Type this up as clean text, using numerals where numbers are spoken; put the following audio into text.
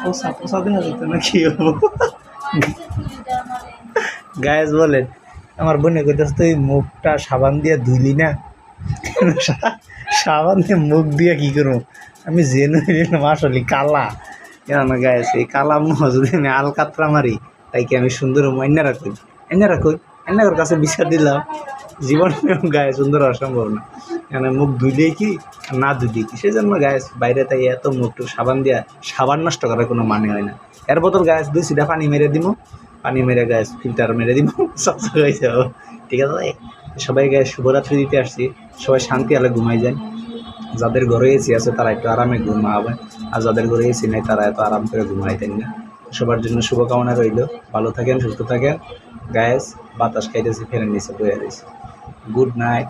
পোষা পোষা দেখা যেত না কি হবো গায়েস বলেন আমার বোনে কইতেছে তুই মুখটা সাবান দিয়ে ধুইলি না সাবান দিয়ে মুখ দিয়ে কি করবো আমি জেনে নিলাম আসলে কালা কেন গায়েস এই কালা মুখ যদি আমি আলকাতরা মারি তাই কি আমি সুন্দর মাইনা রাখি এনার কাছে বিচার দিলাম জীবন গায়ে সুন্দর হওয়া সম্ভব না কেন মুখ ধুইলেই কি না ধুইলেই কি সেই জন্য গায়েস বাইরে তাই এত মুখটু সাবান দিয়া সাবান নষ্ট করার কোনো মানে হয় না এর বদল গায়েস 2 সিটা পানি মেরে দিব পানি মেরে গায়েস ফিল্টার মেরে দিব সব হয়ে যাবো ঠিক আছে সবাই গায়ে শুভরাত্রি দিতে আসছি সবাই শান্তি আলে ঘুমাই যায় যাদের ঘরে এসি আছে তারা একটু আরামে ঘুমাবে আর যাদের ঘরে এসি নেই তারা এত আরাম করে ঘুমাইতেন না সবার জন্য শুভকামনা রইল ভালো থাকেন সুস্থ থাকেন গায়েস বাতাস খাইতেছি ফেনের নিচে বয়ে রয়েছে গুড নাইট